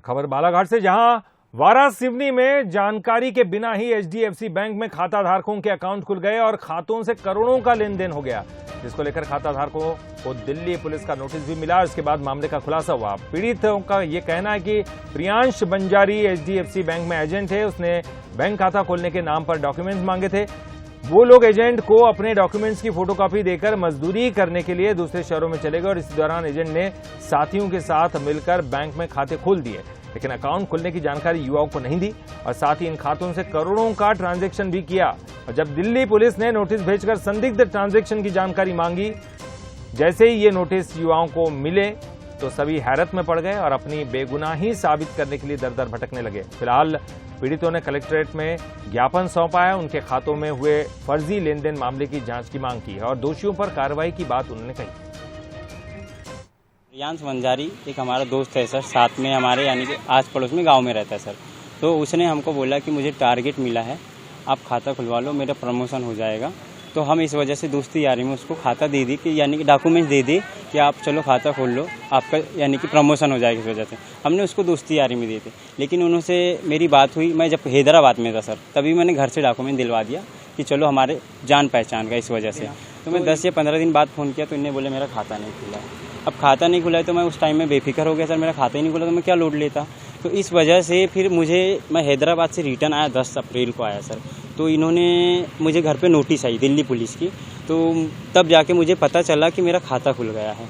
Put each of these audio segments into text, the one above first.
खबर बालाघाट से, जहां वारासिवनी में जानकारी के बिना ही एचडीएफसी बैंक में खाता धारकों के अकाउंट खुल गए और खातों से करोड़ों का लेन देन हो गया, जिसको लेकर खाता धारकों को दिल्ली पुलिस का नोटिस भी मिला। इसके बाद मामले का खुलासा हुआ। पीड़ितों का यह कहना है कि प्रियांश बंजारी एचडीएफसी बैंक में एजेंट है। उसने बैंक खाता खोलने के नाम पर डॉक्यूमेंट्स मांगे थे। वो लोग एजेंट को अपने डॉक्यूमेंट्स की फोटोकॉपी देकर मजदूरी करने के लिए दूसरे शहरों में चले गए और इस दौरान एजेंट ने साथियों के साथ मिलकर बैंक में खाते खोल दिए, लेकिन अकाउंट खुलने की जानकारी युवाओं को नहीं दी और साथ ही इन खातों से करोड़ों का ट्रांजैक्शन भी किया। और जब दिल्ली पुलिस ने नोटिस भेजकर संदिग्ध ट्रांजैक्शन की जानकारी मांगी, जैसे ही ये नोटिस युवाओं को मिले तो सभी हैरत में पड़ गए और अपनी बेगुनाही साबित करने के लिए दर दर भटकने लगे। फिलहाल पीड़ितों ने कलेक्ट्रेट में ज्ञापन सौंपा है। उनके खातों में हुए फर्जी लेन देन मामले की जांच की मांग की है और दोषियों पर कार्रवाई की बात उन्होंने कही। प्रियांश बंजारी एक हमारा दोस्त है सर, साथ में हमारे यानी कि आस पड़ोस में गांव में रहता है सर। तो उसने हमको बोला कि मुझे टारगेट मिला है, आप खाता खुलवा लो, मेरा प्रमोशन हो जाएगा। तो हम इस वजह से दोस्ती यारी में उसको खाता दे दी कि यानी कि डॉक्यूमेंट्स दे दी कि आप चलो खाता खोल लो, आपका यानी कि प्रमोशन हो जाएगा। इस वजह से हमने उसको दोस्ती यारी में दिए थे। लेकिन उनसे मेरी बात हुई, मैं जब हैदराबाद में था सर, तभी मैंने घर से डॉक्यूमेंट दिलवा दिया कि चलो हमारे जान पहचान का। इस वजह से तो मैं 10 या 15 दिन बाद फ़ोन किया तो इन्हें बोले मेरा खाता नहीं खुला है। अब खाता नहीं खुला है तो मैं उस टाइम में बेफिक्र हो गया सर, मेरा खाता ही नहीं खुला तो मैं क्या लोड लेता। तो इस वजह से फिर मैं हैदराबाद से रिटर्न आया, 10 अप्रैल को आया सर। तो इन्होंने मुझे घर पे नोटिस आई दिल्ली पुलिस की, तो तब जाके मुझे पता चला कि मेरा खाता खुल गया है।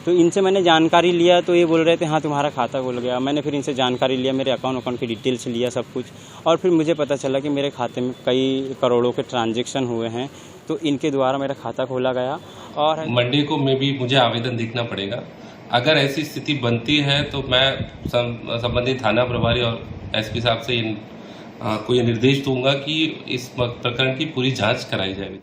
तो इनसे मैंने जानकारी लिया तो ये बोल रहे थे हाँ तुम्हारा खाता खुल गया। मैंने फिर इनसे जानकारी लिया, मेरे अकाउंट की डिटेल्स लिया सब कुछ, और फिर मुझे पता चला कि मेरे खाते में कई करोड़ों के ट्रांजैक्शन हुए हैं। तो इनके द्वारा मेरा खाता खोला गया और मंडे को मुझे आवेदन देखना पड़ेगा। अगर ऐसी स्थिति बनती है तो मैं संबंधित थाना प्रभारी और एसपी साहब से कोई निर्देश दूंगा कि इस प्रकरण की पूरी जांच कराई जाए।